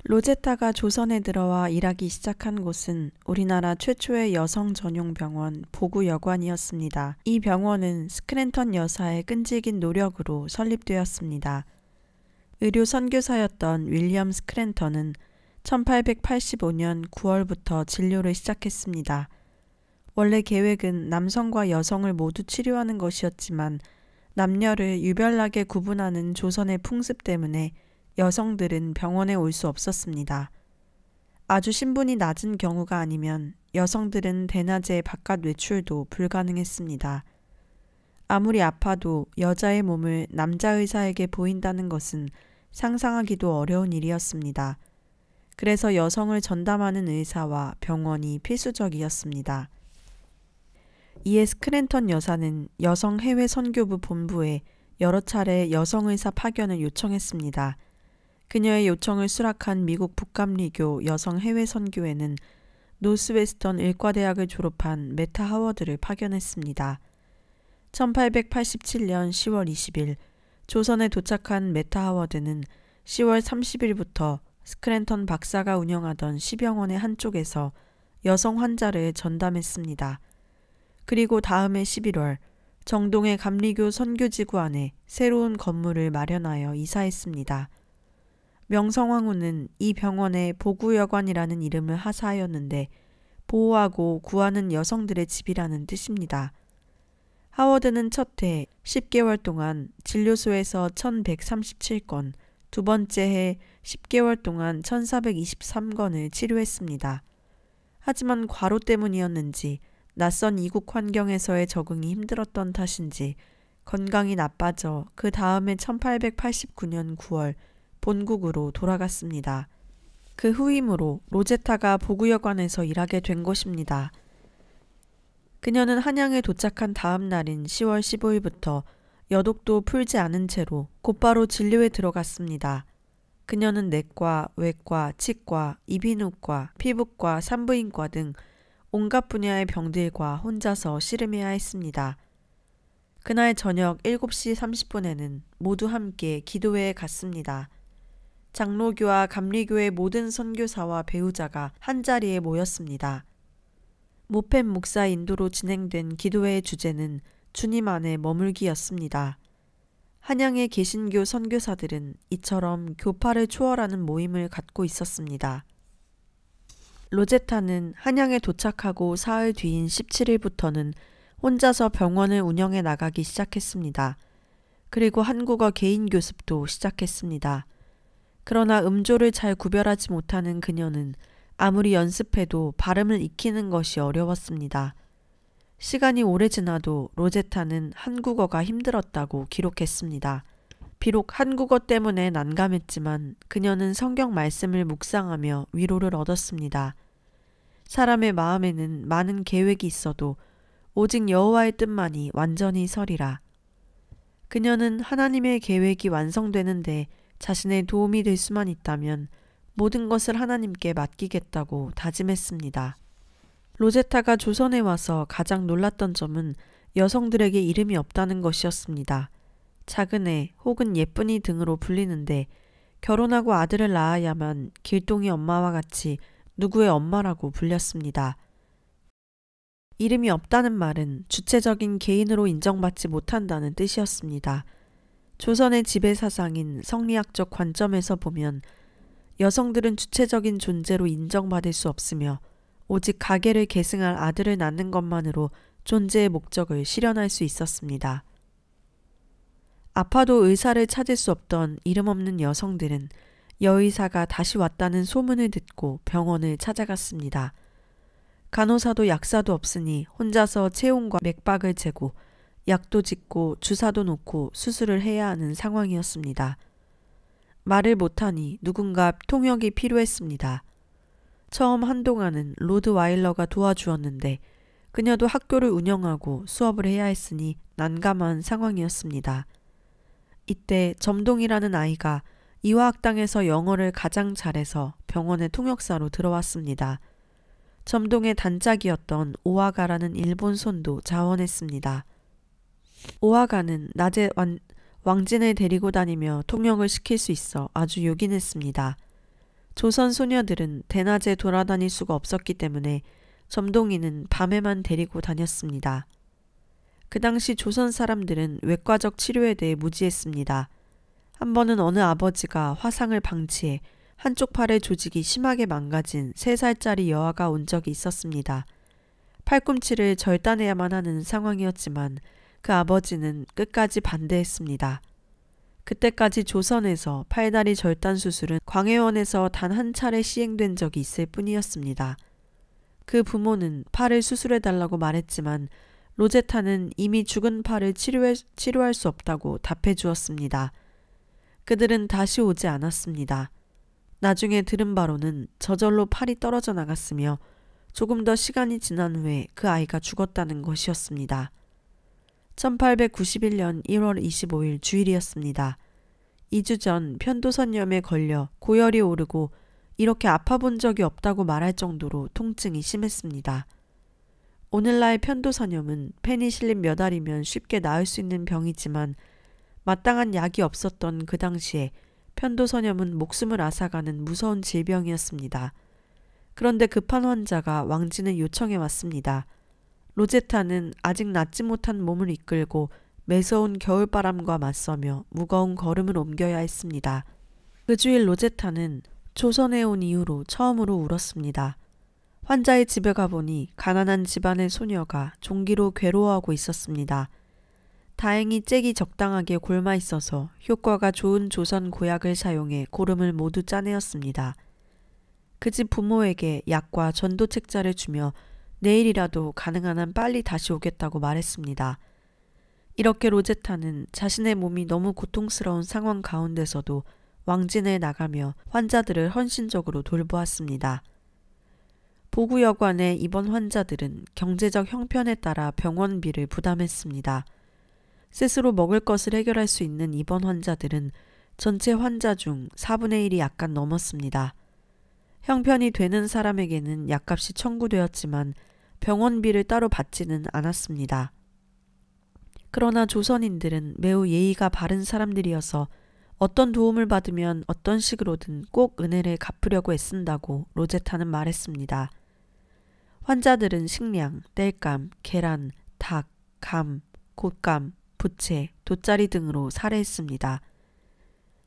로제타가 조선에 들어와 일하기 시작한 곳은 우리나라 최초의 여성 전용 병원 보구여관이었습니다. 이 병원은 스크랜턴 여사의 끈질긴 노력으로 설립되었습니다. 의료 선교사였던 윌리엄 스크랜턴은 1885년 9월부터 진료를 시작했습니다. 원래 계획은 남성과 여성을 모두 치료하는 것이었지만 남녀를 유별나게 구분하는 조선의 풍습 때문에 여성들은 병원에 올 수 없었습니다. 아주 신분이 낮은 경우가 아니면 여성들은 대낮에 바깥 외출도 불가능했습니다. 아무리 아파도 여자의 몸을 남자 의사에게 보인다는 것은 상상하기도 어려운 일이었습니다. 그래서 여성을 전담하는 의사와 병원이 필수적이었습니다. 이에 스크랜턴 여사는 여성 해외 선교부 본부에 여러 차례 여성 의사 파견을 요청했습니다. 그녀의 요청을 수락한 미국 북감리교 여성 해외 선교회는 노스웨스턴 의과대학을 졸업한 메타 하워드를 파견했습니다. 1887년 10월 20일 조선에 도착한 메타 하워드는 10월 30일부터 스크랜턴 박사가 운영하던 시병원의 한쪽에서 여성 환자를 전담했습니다. 그리고 다음해 11월 정동의 감리교 선교지구 안에 새로운 건물을 마련하여 이사했습니다. 명성황후는 이 병원에 보구여관이라는 이름을 하사하였는데 보호하고 구하는 여성들의 집이라는 뜻입니다. 하워드는 첫 해 10개월 동안 진료소에서 1137건, 두 번째 해 10개월 동안 1423건을 치료했습니다. 하지만 과로 때문이었는지 낯선 이국 환경에서의 적응이 힘들었던 탓인지 건강이 나빠져 그 다음해 1889년 9월 본국으로 돌아갔습니다. 그 후임으로 로제타가 보구여관에서 일하게 된 것입니다. 그녀는 한양에 도착한 다음 날인 10월 15일부터 여독도 풀지 않은 채로 곧바로 진료에 들어갔습니다. 그녀는 내과, 외과, 치과, 이비인후과, 피부과, 산부인과 등 온갖 분야의 병들과 혼자서 씨름해야 했습니다. 그날 저녁 7시 30분에는 모두 함께 기도회에 갔습니다. 장로교와 감리교의 모든 선교사와 배우자가 한자리에 모였습니다. 모펜 목사 인도로 진행된 기도회의 주제는 주님 안에 머물기였습니다. 한양의 개신교 선교사들은 이처럼 교파를 초월하는 모임을 갖고 있었습니다. 로제타는 한양에 도착하고 사흘 뒤인 17일부터는 혼자서 병원을 운영해 나가기 시작했습니다. 그리고 한국어 개인 교습도 시작했습니다. 그러나 음조를 잘 구별하지 못하는 그녀는 아무리 연습해도 발음을 익히는 것이 어려웠습니다. 시간이 오래 지나도 로제타는 한국어가 힘들었다고 기록했습니다. 비록 한국어 때문에 난감했지만 그녀는 성경 말씀을 묵상하며 위로를 얻었습니다. 사람의 마음에는 많은 계획이 있어도 오직 여호와의 뜻만이 완전히 서리라. 그녀는 하나님의 계획이 완성되는데 자신의 도움이 될 수만 있다면 모든 것을 하나님께 맡기겠다고 다짐했습니다. 로제타가 조선에 와서 가장 놀랐던 점은 여성들에게 이름이 없다는 것이었습니다. 작은 애 혹은 예쁜이 등으로 불리는데 결혼하고 아들을 낳아야만 길동이 엄마와 같이 누구의 엄마라고 불렸습니다. 이름이 없다는 말은 주체적인 개인으로 인정받지 못한다는 뜻이었습니다. 조선의 지배 사상인 성리학적 관점에서 보면 여성들은 주체적인 존재로 인정받을 수 없으며 오직 가계를 계승할 아들을 낳는 것만으로 존재의 목적을 실현할 수 있었습니다. 아파도 의사를 찾을 수 없던 이름 없는 여성들은 여의사가 다시 왔다는 소문을 듣고 병원을 찾아갔습니다. 간호사도 약사도 없으니 혼자서 체온과 맥박을 재고 약도 짓고 주사도 놓고 수술을 해야 하는 상황이었습니다. 말을 못하니 누군가 통역이 필요했습니다. 처음 한동안은 로드 와일러가 도와주었는데 그녀도 학교를 운영하고 수업을 해야 했으니 난감한 상황이었습니다. 이때 점동이라는 아이가 이화학당에서 영어를 가장 잘해서 병원의 통역사로 들어왔습니다. 점동의 단짝이었던 오아가라는 일본 손도 자원했습니다. 오아가는 낮에 왕진을 데리고 다니며 통역을 시킬 수 있어 아주 요긴했습니다. 조선 소녀들은 대낮에 돌아다닐 수가 없었기 때문에 점동이는 밤에만 데리고 다녔습니다. 그 당시 조선 사람들은 외과적 치료에 대해 무지했습니다. 한 번은 어느 아버지가 화상을 방치해 한쪽 팔의 조직이 심하게 망가진 3살짜리 여아가 온 적이 있었습니다. 팔꿈치를 절단해야만 하는 상황이었지만 그 아버지는 끝까지 반대했습니다. 그때까지 조선에서 팔다리 절단 수술은 광해원에서 단 한 차례 시행된 적이 있을 뿐이었습니다. 그 부모는 팔을 수술해달라고 말했지만 로제타는 이미 죽은 팔을 치료할 수 없다고 답해 주었습니다. 그들은 다시 오지 않았습니다. 나중에 들은 바로는 저절로 팔이 떨어져 나갔으며 조금 더 시간이 지난 후에 그 아이가 죽었다는 것이었습니다. 1891년 1월 25일 주일이었습니다. 2주 전 편도선염에 걸려 고열이 오르고 이렇게 아파본 적이 없다고 말할 정도로 통증이 심했습니다. 오늘날 편도선염은 페니실린 몇 알이면 쉽게 나을 수 있는 병이지만 마땅한 약이 없었던 그 당시에 편도선염은 목숨을 앗아가는 무서운 질병이었습니다. 그런데 급한 환자가 왕진을 요청해 왔습니다. 로제타는 아직 낫지 못한 몸을 이끌고 매서운 겨울바람과 맞서며 무거운 걸음을 옮겨야 했습니다. 그 주일 로제타는 조선에 온 이후로 처음으로 울었습니다. 환자의 집에 가보니 가난한 집안의 소녀가 종기로 괴로워하고 있었습니다. 다행히 잭이 적당하게 골마 있어서 효과가 좋은 조선 고약을 사용해 고름을 모두 짜내었습니다. 그 집 부모에게 약과 전도 책자를 주며 내일이라도 가능한 한 빨리 다시 오겠다고 말했습니다. 이렇게 로제타는 자신의 몸이 너무 고통스러운 상황 가운데서도 왕진에 나가며 환자들을 헌신적으로 돌보았습니다. 보구여관의 입원 환자들은 경제적 형편에 따라 병원비를 부담했습니다. 스스로 먹을 것을 해결할 수 있는 입원 환자들은 전체 환자 중 4분의 1이 약간 넘었습니다. 형편이 되는 사람에게는 약값이 청구되었지만 병원비를 따로 받지는 않았습니다. 그러나 조선인들은 매우 예의가 바른 사람들이어서 어떤 도움을 받으면 어떤 식으로든 꼭 은혜를 갚으려고 애쓴다고 로제타는 말했습니다. 환자들은 식량, 땔감, 계란, 닭, 감, 곶감, 부채, 돗자리 등으로 살해했습니다.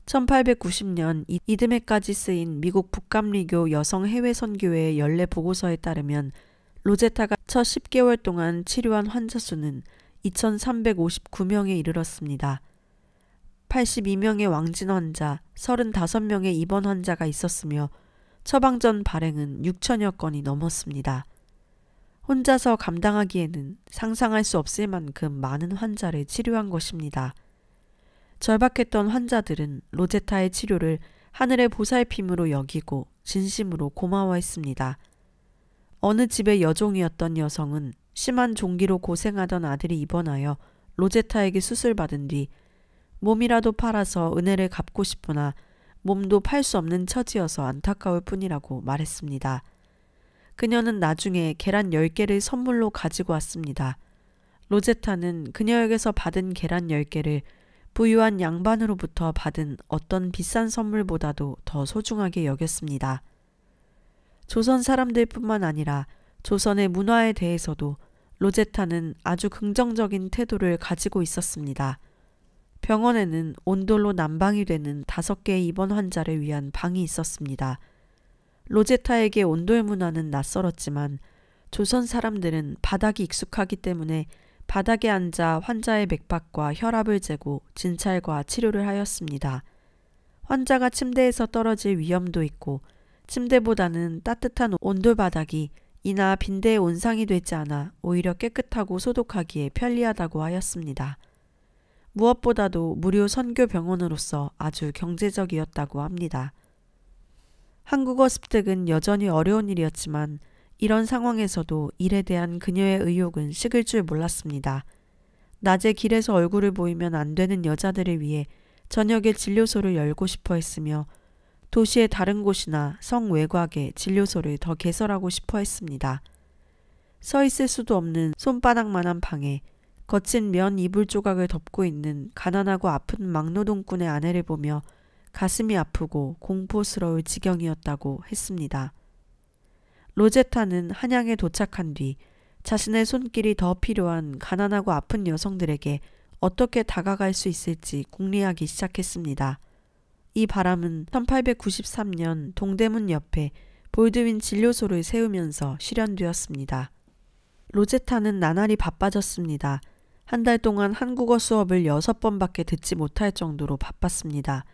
1890년 이듬해까지 쓰인 미국 북감리교 여성 해외 선교회의 연례 보고서에 따르면 로제타가 첫 10개월 동안 치료한 환자 수는 2359명에 이르렀습니다. 82명의 왕진 환자, 35명의 입원 환자가 있었으며 처방전 발행은 6천여 건이 넘었습니다. 혼자서 감당하기에는 상상할 수 없을 만큼 많은 환자를 치료한 것입니다. 절박했던 환자들은 로제타의 치료를 하늘의 보살핌으로 여기고 진심으로 고마워했습니다. 어느 집의 여종이었던 여성은 심한 종기로 고생하던 아들이 입원하여 로제타에게 수술받은 뒤 몸이라도 팔아서 은혜를 갚고 싶으나 몸도 팔 수 없는 처지여서 안타까울 뿐이라고 말했습니다. 그녀는 나중에 계란 10개를 선물로 가지고 왔습니다. 로제타는 그녀에게서 받은 계란 10개를 부유한 양반으로부터 받은 어떤 비싼 선물보다도 더 소중하게 여겼습니다. 조선 사람들뿐만 아니라 조선의 문화에 대해서도 로제타는 아주 긍정적인 태도를 가지고 있었습니다. 병원에는 온돌로 난방이 되는 5개의 입원 환자를 위한 방이 있었습니다. 로제타에게 온돌 문화는 낯설었지만 조선 사람들은 바닥이 익숙하기 때문에 바닥에 앉아 환자의 맥박과 혈압을 재고 진찰과 치료를 하였습니다. 환자가 침대에서 떨어질 위험도 있고 침대보다는 따뜻한 온돌 바닥이 이나 빈대의 온상이 되지 않아 오히려 깨끗하고 소독하기에 편리하다고 하였습니다. 무엇보다도 무료 선교 병원으로서 아주 경제적이었다고 합니다. 한국어 습득은 여전히 어려운 일이었지만 이런 상황에서도 일에 대한 그녀의 의욕은 식을 줄 몰랐습니다. 낮에 길에서 얼굴을 보이면 안 되는 여자들을 위해 저녁에 진료소를 열고 싶어 했으며 도시의 다른 곳이나 성 외곽에 진료소를 더 개설하고 싶어 했습니다. 서 있을 수도 없는 손바닥만한 방에 거친 면 이불 조각을 덮고 있는 가난하고 아픈 막노동꾼의 아내를 보며 가슴이 아프고 공포스러울 지경이었다고 했습니다. 로제타는 한양에 도착한 뒤 자신의 손길이 더 필요한 가난하고 아픈 여성들에게 어떻게 다가갈 수 있을지 궁리하기 시작했습니다. 이 바람은 1893년 동대문 옆에 볼드윈 진료소를 세우면서 실현되었습니다. 로제타는 나날이 바빠졌습니다. 한 달 동안 한국어 수업을 6번밖에 듣지 못할 정도로 바빴습니다.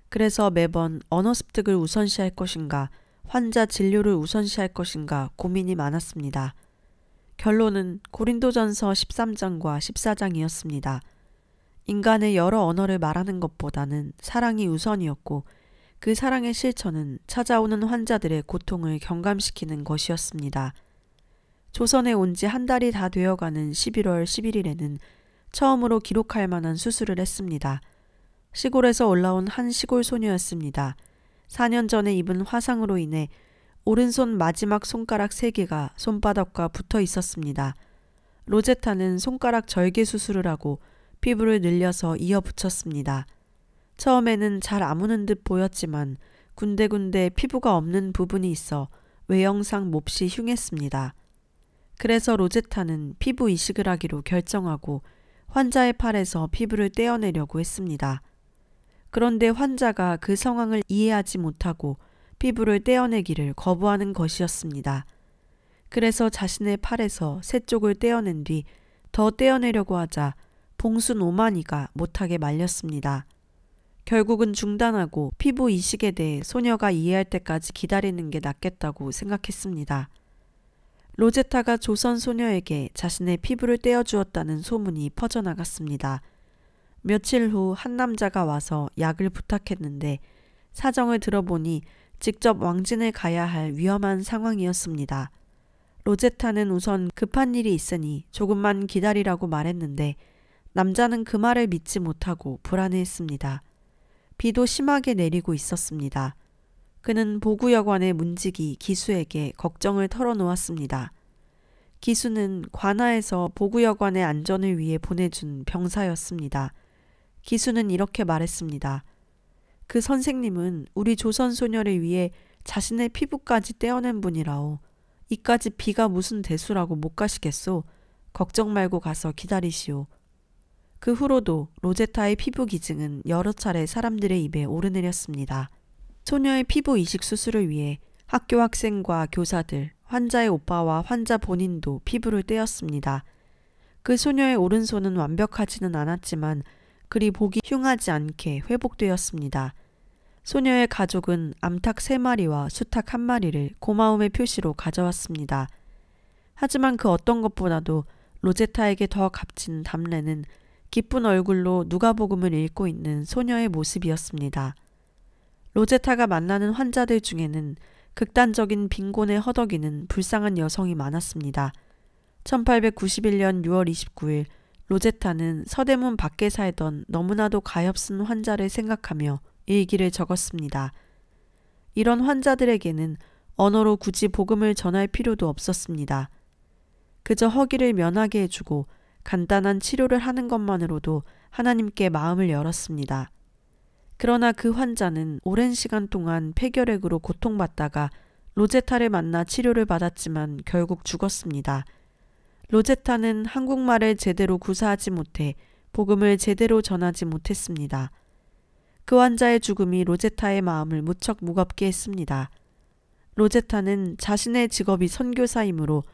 그래서 매번 언어 습득을 우선시할 것인가, 환자 진료를 우선시할 것인가 고민이 많았습니다. 결론은 고린도전서 13장과 14장이었습니다. 인간의 여러 언어를 말하는 것보다는 사랑이 우선이었고 그 사랑의 실천은 찾아오는 환자들의 고통을 경감시키는 것이었습니다. 조선에 온 지 한 달이 다 되어가는 11월 11일에는 처음으로 기록할 만한 수술을 했습니다. 시골에서 올라온 한 시골 소녀였습니다. 4년 전에 입은 화상으로 인해 오른손 마지막 손가락 3개가 손바닥과 붙어 있었습니다. 로제타는 손가락 절개 수술을 하고 피부를 늘려서 이어 붙였습니다. 처음에는 잘 아무는 듯 보였지만 군데군데 피부가 없는 부분이 있어 외형상 몹시 흉했습니다. 그래서 로제타는 피부 이식을 하기로 결정하고 환자의 팔에서 피부를 떼어내려고 했습니다. 그런데 환자가 그 상황을 이해하지 못하고 피부를 떼어내기를 거부하는 것이었습니다. 그래서 자신의 팔에서 3쪽을 떼어낸 뒤 더 떼어내려고 하자 봉순 오마니가 못하게 말렸습니다. 결국은 중단하고 피부 이식에 대해 소녀가 이해할 때까지 기다리는 게 낫겠다고 생각했습니다. 로제타가 조선 소녀에게 자신의 피부를 떼어주었다는 소문이 퍼져나갔습니다. 며칠 후 한 남자가 와서 약을 부탁했는데 사정을 들어보니 직접 왕진을 가야 할 위험한 상황이었습니다. 로제타는 우선 급한 일이 있으니 조금만 기다리라고 말했는데 남자는 그 말을 믿지 못하고 불안해했습니다. 비도 심하게 내리고 있었습니다. 그는 보구여관의 문지기 기수에게 걱정을 털어놓았습니다. 기수는 관하에서 보구여관의 안전을 위해 보내준 병사였습니다. 기수는 이렇게 말했습니다. 그 선생님은 우리 조선 소녀를 위해 자신의 피부까지 떼어낸 분이라오. 이까지 비가 무슨 대수라고 못 가시겠소. 걱정 말고 가서 기다리시오. 그 후로도 로제타의 피부 기증은 여러 차례 사람들의 입에 오르내렸습니다. 소녀의 피부 이식 수술을 위해 학교 학생과 교사들, 환자의 오빠와 환자 본인도 피부를 떼었습니다. 그 소녀의 오른손은 완벽하지는 않았지만 그리 보기 흉하지 않게 회복되었습니다. 소녀의 가족은 암탉 3마리와 수탉 1마리를 고마움의 표시로 가져왔습니다. 하지만 그 어떤 것보다도 로제타에게 더 값진 담례는 기쁜 얼굴로 누가복음을 읽고 있는 소녀의 모습이었습니다. 로제타가 만나는 환자들 중에는 극단적인 빈곤에 허덕이는 불쌍한 여성이 많았습니다. 1891년 6월 29일 로제타는 서대문 밖에 살던 너무나도 가엾은 환자를 생각하며 일기를 적었습니다. 이런 환자들에게는 언어로 굳이 복음을 전할 필요도 없었습니다. 그저 허기를 면하게 해주고 간단한 치료를 하는 것만으로도 하나님께 마음을 열었습니다. 그러나 그 환자는 오랜 시간 동안 폐결핵으로 고통받다가 로제타를 만나 치료를 받았지만 결국 죽었습니다. 로제타는 한국말을 제대로 구사하지 못해 복음을 제대로 전하지 못했습니다. 그 환자의 죽음이 로제타의 마음을 무척 무겁게 했습니다. 로제타는 자신의 직업이 선교사이므로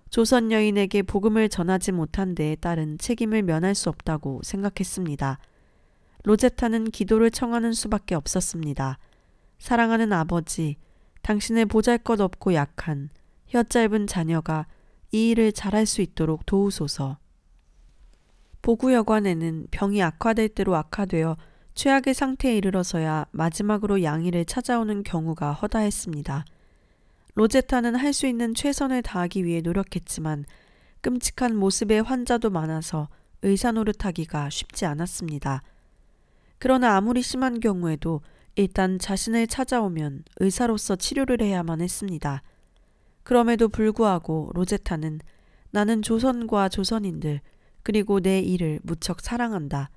조선 여인에게 복음을 전하지 못한 데에 따른 책임을 면할 수 없다고 생각했습니다. 로제타는 기도를 청하는 수밖에 없었습니다. 사랑하는 아버지, 당신의 보잘것없고 약한 혀 짧은 자녀가 이 일을 잘할 수 있도록 도우소서. 보구여관에는 병이 악화될 대로 악화되어 최악의 상태에 이르러서야 마지막으로 양의를 찾아오는 경우가 허다했습니다. 로제타는 할 수 있는 최선을 다하기 위해 노력했지만 끔찍한 모습의 환자도 많아서 의사 노릇하기가 쉽지 않았습니다. 그러나 아무리 심한 경우에도 일단 자신을 찾아오면 의사로서 치료를 해야만 했습니다. 그럼에도 불구하고 로제타는 나는 조선과 조선인들 그리고 내 일을 무척 사랑한다.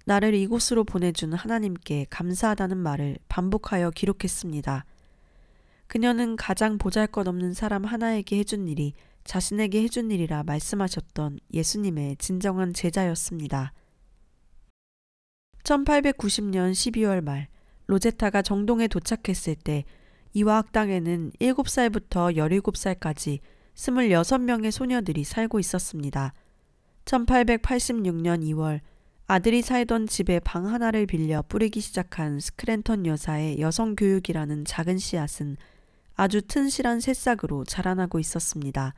나를 이곳으로 보내준 하나님께 감사하다는 말을 반복하여 기록했습니다. 그녀는 가장 보잘것없는 사람 하나에게 해준 일이 자신에게 해준 일이라 말씀하셨던 예수님의 진정한 제자였습니다. 1890년 12월 말 로제타가 정동에 도착했을 때 이화학당에는 7살부터 17살까지 26명의 소녀들이 살고 있었습니다. 1886년 2월 아들이 살던 집에 방 하나를 빌려 뿌리기 시작한 스크랜턴 여사의 여성교육이라는 작은 씨앗은 아주 튼실한 새싹으로 자라나고 있었습니다.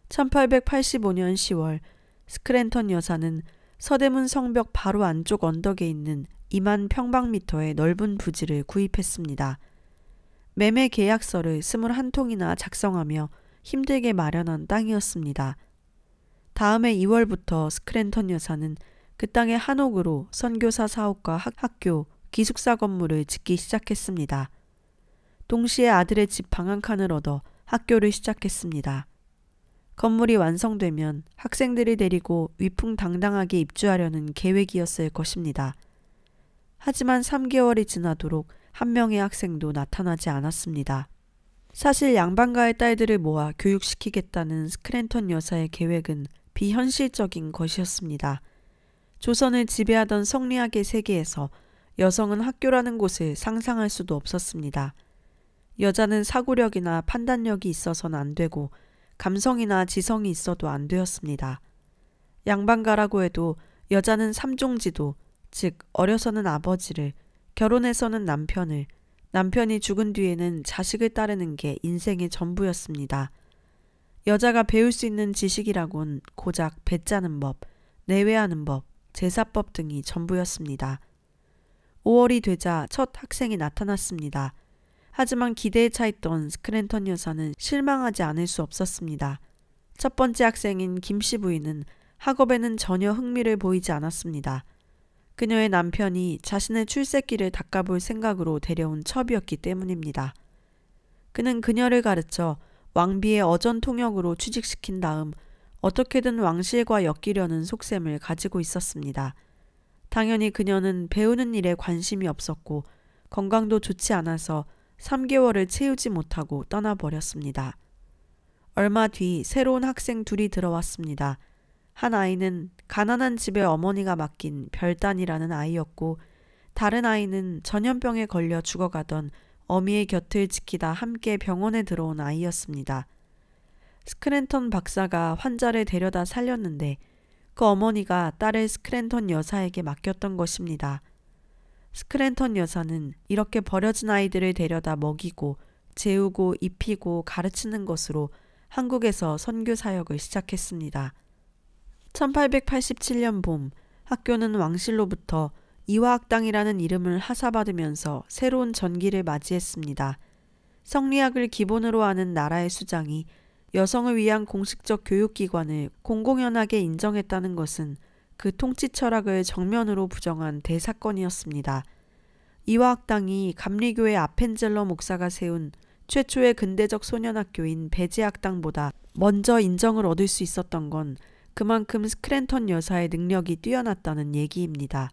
1885년 10월 스크랜턴 여사는 서대문 성벽 바로 안쪽 언덕에 있는 2만 평방미터의 넓은 부지를 구입했습니다. 매매 계약서를 21통이나 작성하며 힘들게 마련한 땅이었습니다. 다음해 2월부터 스크랜턴 여사는 그 땅의 한옥으로 선교사 사옥과 학교, 기숙사 건물을 짓기 시작했습니다. 동시에 아들의 집 방 한 칸을 얻어 학교를 시작했습니다. 건물이 완성되면 학생들을 데리고 위풍당당하게 입주하려는 계획이었을 것입니다. 하지만 3개월이 지나도록 한 명의 학생도 나타나지 않았습니다. 사실 양반가의 딸들을 모아 교육시키겠다는 스크랜턴 여사의 계획은 비현실적인 것이었습니다. 조선을 지배하던 성리학의 세계에서 여성은 학교라는 곳을 상상할 수도 없었습니다. 여자는 사고력이나 판단력이 있어서는 안 되고 감성이나 지성이 있어도 안 되었습니다. 양반가라고 해도 여자는 삼종지도, 즉 어려서는 아버지를, 결혼해서는 남편을, 남편이 죽은 뒤에는 자식을 따르는 게 인생의 전부였습니다. 여자가 배울 수 있는 지식이라곤 고작 배 짜는 법, 내외하는 법, 제사법 등이 전부였습니다. 5월이 되자 첫 학생이 나타났습니다. 하지만 기대에 차있던 스크랜턴 여사는 실망하지 않을 수 없었습니다. 첫 번째 학생인 김씨 부인은 학업에는 전혀 흥미를 보이지 않았습니다. 그녀의 남편이 자신의 출세길을 닦아볼 생각으로 데려온 첩이었기 때문입니다. 그는 그녀를 가르쳐 왕비의 어전 통역으로 취직시킨 다음 어떻게든 왕실과 엮이려는 속셈을 가지고 있었습니다. 당연히 그녀는 배우는 일에 관심이 없었고 건강도 좋지 않아서 3개월을 채우지 못하고 떠나버렸습니다. 얼마 뒤 새로운 학생 둘이 들어왔습니다. 한 아이는 가난한 집의 어머니가 맡긴 별단이라는 아이였고 다른 아이는 전염병에 걸려 죽어가던 어미의 곁을 지키다 함께 병원에 들어온 아이였습니다. 스크랜턴 박사가 환자를 데려다 살렸는데 그 어머니가 딸을 스크랜턴 여사에게 맡겼던 것입니다. 스크랜턴 여사는 이렇게 버려진 아이들을 데려다 먹이고 재우고 입히고 가르치는 것으로 한국에서 선교 사역을 시작했습니다. 1887년 봄 학교는 왕실로부터 이화학당이라는 이름을 하사받으면서 새로운 전기를 맞이했습니다. 성리학을 기본으로 하는 나라의 수장이 여성을 위한 공식적 교육기관을 공공연하게 인정했다는 것은 그 통치 철학을 정면으로 부정한 대사건이었습니다. 이화학당이 감리교의 아펜젤러 목사가 세운 최초의 근대적 소년학교인 배제학당보다 먼저 인정을 얻을 수 있었던 건 그만큼 스크랜턴 여사의 능력이 뛰어났다는 얘기입니다.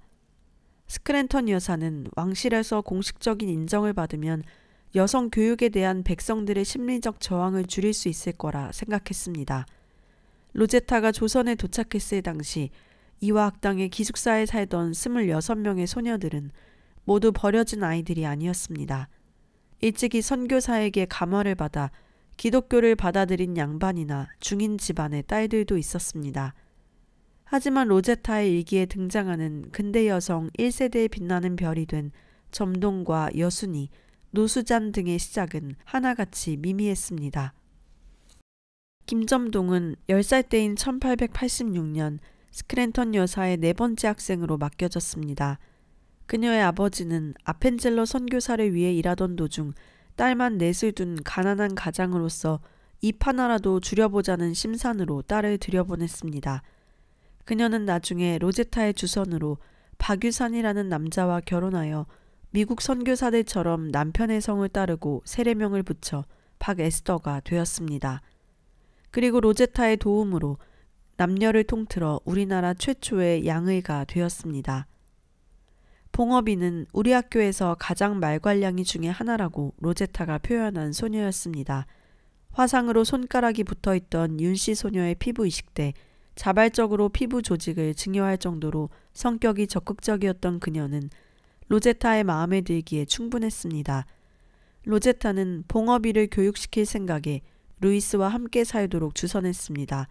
스크랜턴 여사는 왕실에서 공식적인 인정을 받으면 여성 교육에 대한 백성들의 심리적 저항을 줄일 수 있을 거라 생각했습니다. 로제타가 조선에 도착했을 당시 이화학당의 기숙사에 살던 26명의 소녀들은 모두 버려진 아이들이 아니었습니다. 일찍이 선교사에게 감화를 받아 기독교를 받아들인 양반이나 중인 집안의 딸들도 있었습니다. 하지만 로제타의 일기에 등장하는 근대 여성 1세대에 빛나는 별이 된 점동과 여순이, 노수잔 등의 시작은 하나같이 미미했습니다. 김점동은 10살 때인 1886년 스크랜턴 여사의 네 번째 학생으로 맡겨졌습니다. 그녀의 아버지는 아펜젤러 선교사를 위해 일하던 도중 딸만 넷을 둔 가난한 가장으로서 입 하나라도 줄여보자는 심산으로 딸을 들여보냈습니다. 그녀는 나중에 로제타의 주선으로 박유산이라는 남자와 결혼하여 미국 선교사들처럼 남편의 성을 따르고 세례명을 붙여 박에스더가 되었습니다. 그리고 로제타의 도움으로 남녀를 통틀어 우리나라 최초의 양의가 되었습니다. 봉어비는 우리 학교에서 가장 말괄량이 중에 하나라고 로제타가 표현한 소녀였습니다. 화상으로 손가락이 붙어있던 윤씨 소녀의 피부 이식 때 자발적으로 피부 조직을 증여할 정도로 성격이 적극적이었던 그녀는 로제타의 마음에 들기에 충분했습니다. 로제타는 봉어비를 교육시킬 생각에 루이스와 함께 살도록 주선했습니다.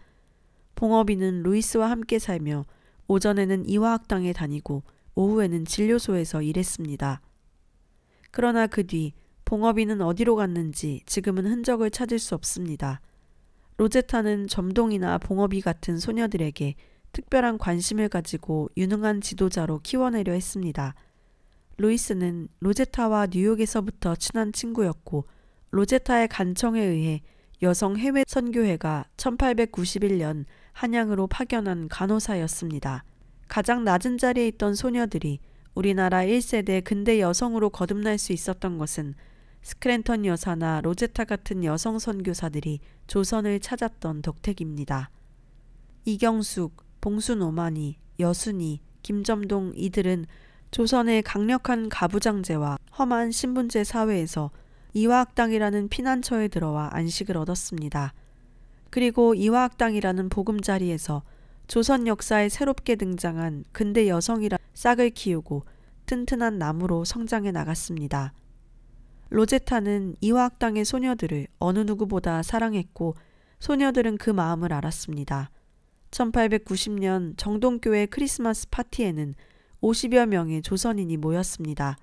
봉어비는 루이스와 함께 살며 오전에는 이화학당에 다니고 오후에는 진료소에서 일했습니다. 그러나 그 뒤 봉어비는 어디로 갔는지 지금은 흔적을 찾을 수 없습니다. 로제타는 점동이나 봉어비 같은 소녀들에게 특별한 관심을 가지고 유능한 지도자로 키워내려 했습니다. 루이스는 로제타와 뉴욕에서부터 친한 친구였고 로제타의 간청에 의해 여성 해외 선교회가 1891년 한양으로 파견한 간호사였습니다. 가장 낮은 자리에 있던 소녀들이 우리나라 1세대 근대 여성으로 거듭날 수 있었던 것은 스크랜턴 여사나 로제타 같은 여성 선교사들이 조선을 찾았던 덕택입니다. 이경숙, 봉순오마니, 여순이, 김점동 이들은 조선의 강력한 가부장제와 험한 신분제 사회에서 이화학당이라는 피난처에 들어와 안식을 얻었습니다. 그리고 이화학당이라는 보금자리에서 조선 역사에 새롭게 등장한 근대 여성이라 싹을 키우고 튼튼한 나무로 성장해 나갔습니다. 로제타는 이화학당의 소녀들을 어느 누구보다 사랑했고 소녀들은 그 마음을 알았습니다. 1890년 정동교회 크리스마스 파티에는 50여 명의 조선인이 모였습니다.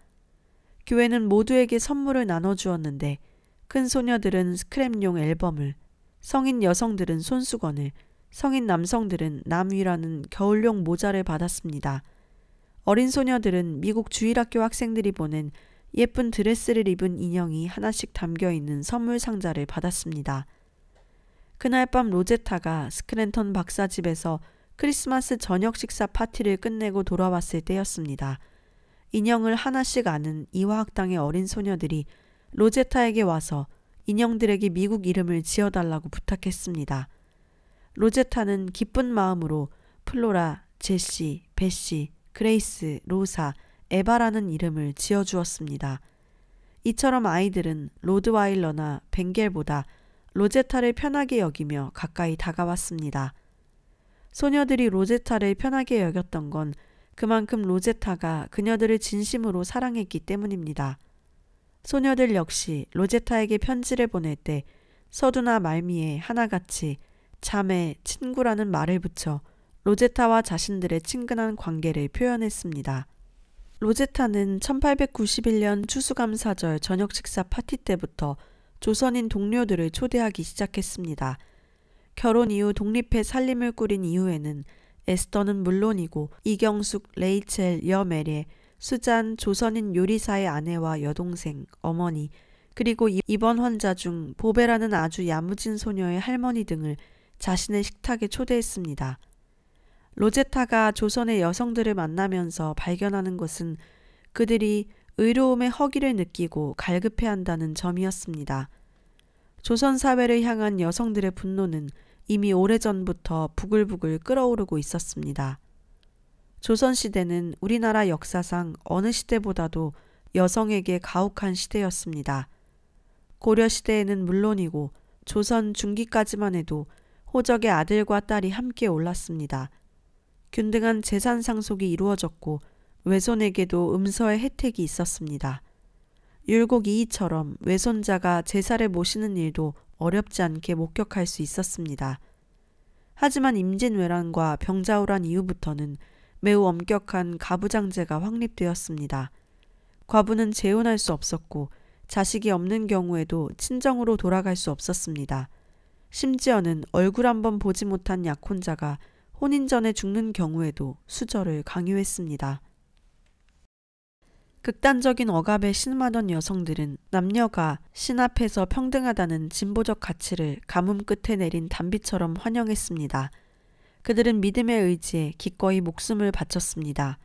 교회는 모두에게 선물을 나눠주었는데 큰 소녀들은 스크랩용 앨범을, 성인 여성들은 손수건을, 성인 남성들은 남위라는 겨울용 모자를 받았습니다. 어린 소녀들은 미국 주일학교 학생들이 보낸 예쁜 드레스를 입은 인형이 하나씩 담겨있는 선물 상자를 받았습니다. 그날 밤 로제타가 스크랜턴 박사 집에서 크리스마스 저녁 식사 파티를 끝내고 돌아왔을 때였습니다. 인형을 하나씩 아는 이화학당의 어린 소녀들이 로제타에게 와서 인형들에게 미국 이름을 지어달라고 부탁했습니다. 로제타는 기쁜 마음으로 플로라, 제시, 베시, 그레이스, 로사, 에바라는 이름을 지어주었습니다. 이처럼 아이들은 로드와일러나 벵겔보다 로제타를 편하게 여기며 가까이 다가왔습니다. 소녀들이 로제타를 편하게 여겼던 건 그만큼 로제타가 그녀들을 진심으로 사랑했기 때문입니다. 소녀들 역시 로제타에게 편지를 보낼 때 서두나 말미에 하나같이 자매, 친구라는 말을 붙여 로제타와 자신들의 친근한 관계를 표현했습니다. 로제타는 1891년 추수감사절 저녁 식사 파티 때부터 조선인 동료들을 초대하기 시작했습니다. 결혼 이후 독립해 살림을 꾸린 이후에는 에스더는 물론이고 이경숙, 레이첼, 여메리에, 수잔, 조선인 요리사의 아내와 여동생, 어머니, 그리고 이번 환자 중 보베라는 아주 야무진 소녀의 할머니 등을 자신의 식탁에 초대했습니다. 로제타가 조선의 여성들을 만나면서 발견하는 것은 그들이 의로움의 허기를 느끼고 갈급해한다는 점이었습니다. 조선 사회를 향한 여성들의 분노는 이미 오래전부터 부글부글 끓어오르고 있었습니다. 조선시대는 우리나라 역사상 어느 시대보다도 여성에게 가혹한 시대였습니다. 고려시대에는 물론이고 조선 중기까지만 해도 호적의 아들과 딸이 함께 올랐습니다. 균등한 재산 상속이 이루어졌고 외손에게도 음서의 혜택이 있었습니다. 율곡 이이처럼 외손자가 제사를 모시는 일도 어렵지 않게 목격할 수 있었습니다. 하지만 임진왜란과 병자호란 이후부터는 매우 엄격한 가부장제가 확립되었습니다. 과부는 재혼할 수 없었고 자식이 없는 경우에도 친정으로 돌아갈 수 없었습니다. 심지어는 얼굴 한번 보지 못한 약혼자가 혼인 전에 죽는 경우에도 수절을 강요했습니다. 극단적인 억압에 신음하던 여성들은 남녀가 신 앞에서 평등하다는 진보적 가치를 가뭄 끝에 내린 단비처럼 환영했습니다. 그들은 믿음의 의지에 기꺼이 목숨을 바쳤습니다.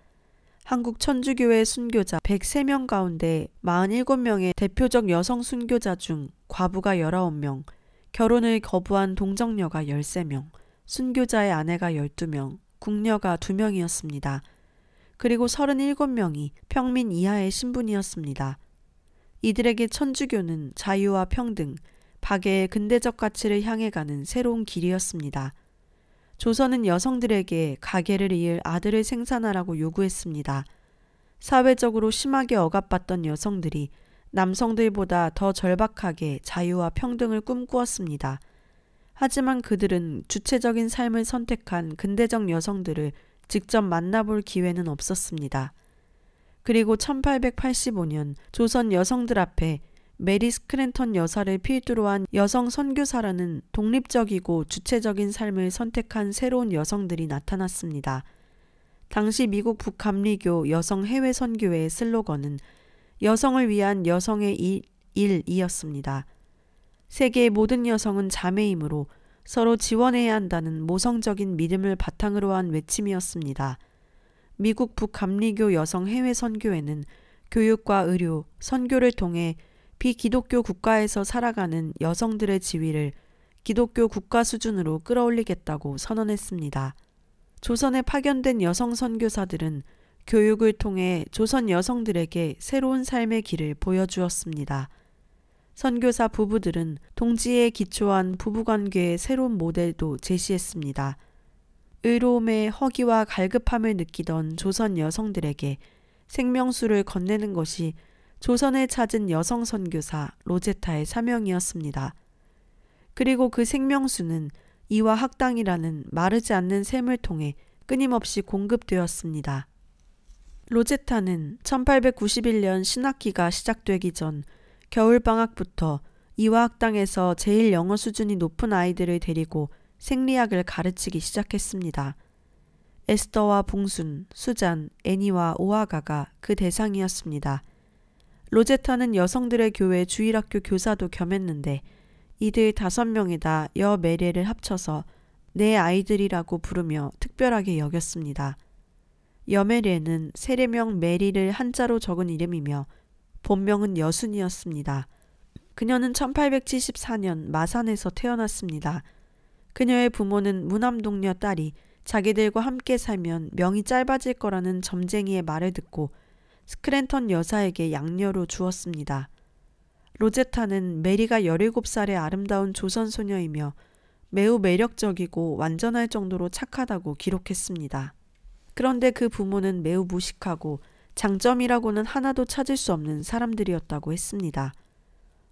한국 천주교회 순교자 103명 가운데 47명의 대표적 여성 순교자 중 과부가 19명, 결혼을 거부한 동정녀가 13명, 순교자의 아내가 12명, 궁녀가 2명이었습니다. 그리고 37명이 평민 이하의 신분이었습니다. 이들에게 천주교는 자유와 평등, 박애의 근대적 가치를 향해 가는 새로운 길이었습니다. 조선은 여성들에게 가계를 이을 아들을 생산하라고 요구했습니다. 사회적으로 심하게 억압받던 여성들이 남성들보다 더 절박하게 자유와 평등을 꿈꾸었습니다. 하지만 그들은 주체적인 삶을 선택한 근대적 여성들을 직접 만나볼 기회는 없었습니다. 그리고 1885년 조선 여성들 앞에 메리 스크랜턴 여사를 필두로 한 여성 선교사라는 독립적이고 주체적인 삶을 선택한 새로운 여성들이 나타났습니다. 당시 미국 북감리교 여성 해외 선교회의 슬로건은 여성을 위한 여성의 일이었습니다. 세계의 모든 여성은 자매이므로 서로 지원해야 한다는 모성적인 믿음을 바탕으로 한 외침이었습니다. 미국 북감리교 여성 해외 선교회는 교육과 의료, 선교를 통해 비기독교 국가에서 살아가는 여성들의 지위를 기독교 국가 수준으로 끌어올리겠다고 선언했습니다. 조선에 파견된 여성 선교사들은 교육을 통해 조선 여성들에게 새로운 삶의 길을 보여주었습니다. 선교사 부부들은 동지에 기초한 부부관계의 새로운 모델도 제시했습니다. 의로움의 허기와 갈급함을 느끼던 조선 여성들에게 생명수를 건네는 것이 조선을 찾은 여성 선교사 로제타의 사명이었습니다. 그리고 그 생명수는 이와 학당이라는 마르지 않는 샘을 통해 끊임없이 공급되었습니다. 로제타는 1891년 신학기가 시작되기 전 겨울방학부터 이화 학당에서 제일 영어 수준이 높은 아이들을 데리고 생리학을 가르치기 시작했습니다. 에스더와 봉순, 수잔, 애니와 오아가가 그 대상이었습니다. 로제타는 여성들의 교회 주일학교 교사도 겸했는데 이들 5명에다 여 메리를 합쳐서 내 아이들이라고 부르며 특별하게 여겼습니다. 여메리에는 세례명 메리를 한자로 적은 이름이며 본명은 여순이었습니다. 그녀는 1874년 마산에서 태어났습니다. 그녀의 부모는 무남동녀 딸이 자기들과 함께 살면 명이 짧아질 거라는 점쟁이의 말을 듣고 스크랜턴 여사에게 양녀로 주었습니다. 로제타는 메리가 17살의 아름다운 조선 소녀이며 매우 매력적이고 완전할 정도로 착하다고 기록했습니다. 그런데 그 부모는 매우 무식하고 장점이라고는 하나도 찾을 수 없는 사람들이었다고 했습니다.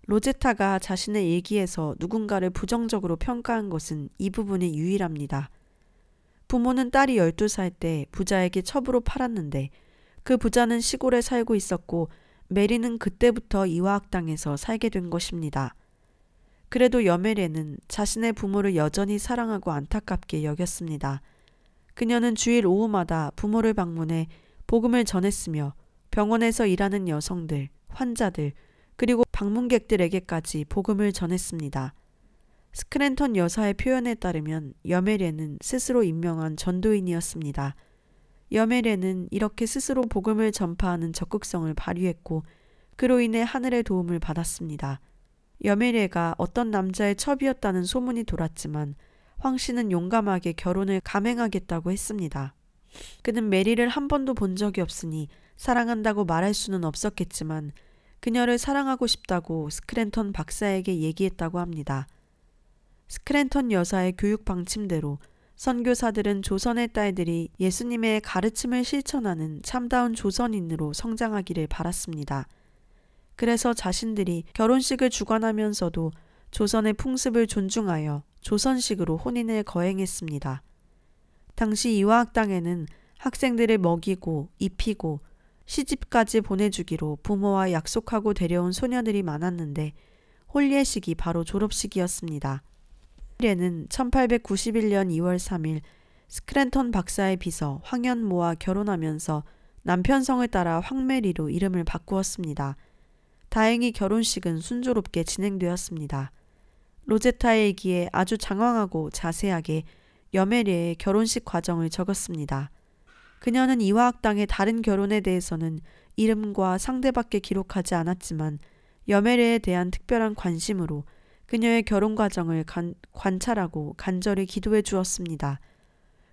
로제타가 자신의 일기에서 누군가를 부정적으로 평가한 것은 이 부분이 유일합니다. 부모는 딸이 12살 때 부자에게 첩으로 팔았는데 그 부자는 시골에 살고 있었고 메리는 그때부터 이화학당에서 살게 된 것입니다. 그래도 여메리는 자신의 부모를 여전히 사랑하고 안타깝게 여겼습니다. 그녀는 주일 오후마다 부모를 방문해 복음을 전했으며 병원에서 일하는 여성들, 환자들, 그리고 방문객들에게까지 복음을 전했습니다. 스크랜턴 여사의 표현에 따르면 여메리는 스스로 임명한 전도인이었습니다. 여메리는 이렇게 스스로 복음을 전파하는 적극성을 발휘했고 그로 인해 하늘의 도움을 받았습니다. 여메리가 어떤 남자의 첩이었다는 소문이 돌았지만 황 씨는 용감하게 결혼을 감행하겠다고 했습니다. 그는 메리를 한 번도 본 적이 없으니 사랑한다고 말할 수는 없었겠지만 그녀를 사랑하고 싶다고 스크랜턴 박사에게 얘기했다고 합니다. 스크랜턴 여사의 교육 방침대로 선교사들은 조선의 딸들이 예수님의 가르침을 실천하는 참다운 조선인으로 성장하기를 바랐습니다. 그래서 자신들이 결혼식을 주관하면서도 조선의 풍습을 존중하여 조선식으로 혼인을 거행했습니다. 당시 이화학당에는 학생들을 먹이고 입히고 시집까지 보내주기로 부모와 약속하고 데려온 소녀들이 많았는데 홀예식이 바로 졸업식이었습니다. 는 1891년 2월 3일 스크랜턴 박사의 비서 황현모와 결혼하면서 남편 성을 따라 황메리로 이름을 바꾸었습니다. 다행히 결혼식은 순조롭게 진행되었습니다. 로제타의 일기에 아주 장황하고 자세하게 여메리의 결혼식 과정을 적었습니다. 그녀는 이화학당의 다른 결혼에 대해서는 이름과 상대밖에 기록하지 않았지만 여메리에 대한 특별한 관심으로 그녀의 결혼 과정을 관찰하고 간절히 기도해 주었습니다.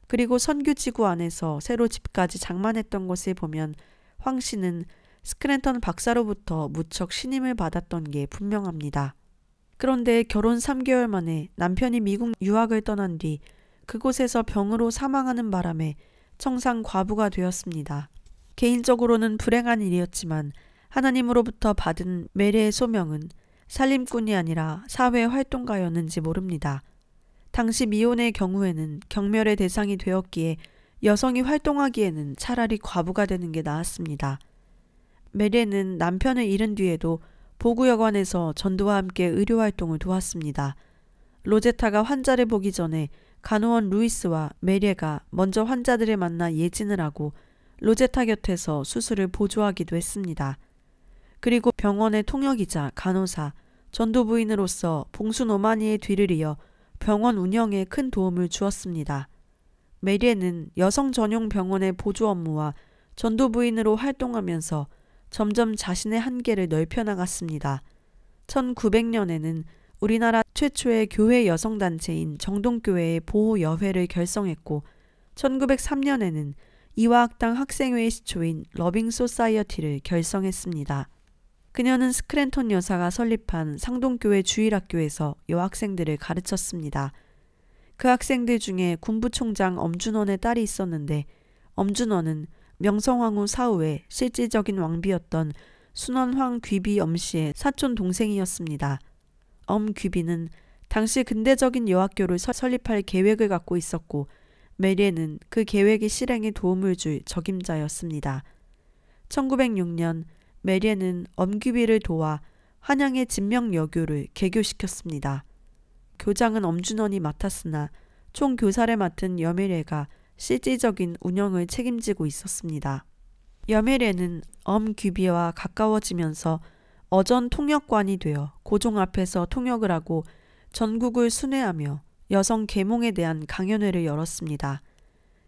그리고 선교지구 안에서 새로 집까지 장만했던 것을 보면 황 씨는 스크랜턴 박사로부터 무척 신임을 받았던 게 분명합니다. 그런데 결혼 3개월 만에 남편이 미국 유학을 떠난 뒤 그곳에서 병으로 사망하는 바람에 청산 과부가 되었습니다. 개인적으로는 불행한 일이었지만 하나님으로부터 받은 메리의 소명은 살림꾼이 아니라 사회활동가였는지 모릅니다. 당시 미혼의 경우에는 경멸의 대상이 되었기에 여성이 활동하기에는 차라리 과부가 되는 게 나았습니다. 메리는 남편을 잃은 뒤에도 보구여관에서 전도와 함께 의료활동을 도왔습니다. 로제타가 환자를 보기 전에 간호원 루이스와 메리가 먼저 환자들을 만나 예진을 하고 로제타 곁에서 수술을 보조하기도 했습니다. 그리고 병원의 통역이자 간호사, 전도부인으로서 봉수 노마니의 뒤를 이어 병원 운영에 큰 도움을 주었습니다. 메리에는 여성 전용 병원의 보조 업무와 전도부인으로 활동하면서 점점 자신의 한계를 넓혀나갔습니다. 1900년에는 우리나라 최초의 교회 여성단체인 정동교회의 보호여회를 결성했고 1903년에는 이화학당 학생회의 시초인 러빙 소사이어티를 결성했습니다. 그녀는 스크랜턴 여사가 설립한 상동교회 주일학교에서 여학생들을 가르쳤습니다. 그 학생들 중에 군부총장 엄준원의 딸이 있었는데 엄준원은 명성황후 사후에 실질적인 왕비였던 순원황 귀비 엄씨의 사촌 동생이었습니다. 귀비는 당시 근대적인 여학교를 설립할 계획을 갖고 있었고 메리에는 그 계획의 실행에 도움을 줄 적임자였습니다. 1906년 메리에는 엄귀비를 도와 한양의 진명여교를 개교시켰습니다. 교장은 엄준원이 맡았으나 총교사를 맡은 여메레가 실질적인 운영을 책임지고 있었습니다. 여메레는 엄귀비와 가까워지면서 어전 통역관이 되어 고종 앞에서 통역을 하고 전국을 순회하며 여성 계몽에 대한 강연회를 열었습니다.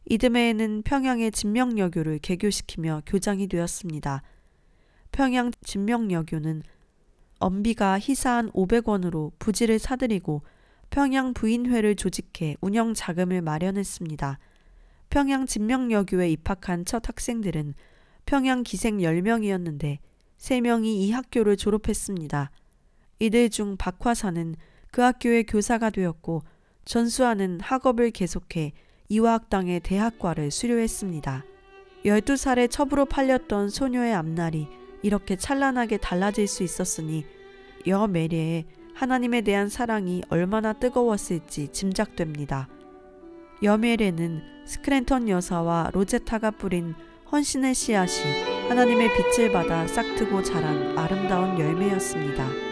이듬해에는 평양의 진명여교를 개교시키며 교장이 되었습니다. 평양 진명여교는 엄비가 희사한 500원으로 부지를 사들이고 평양 부인회를 조직해 운영 자금을 마련했습니다. 평양 진명여교에 입학한 첫 학생들은 평양 기생 10명이었는데 3명이 이 학교를 졸업했습니다. 이들 중 박화사는 그 학교의 교사가 되었고 전수아는 학업을 계속해 이화학당의 대학과를 수료했습니다. 12살에 첩으로 팔렸던 소녀의 앞날이 이렇게 찬란하게 달라질 수 있었으니 여메리의 하나님에 대한 사랑이 얼마나 뜨거웠을지 짐작됩니다. 여메리는 스크랜턴 여사와 로제타가 뿌린 헌신의 씨앗이 하나님의 빛을 받아 싹트고 자란 아름다운 열매였습니다.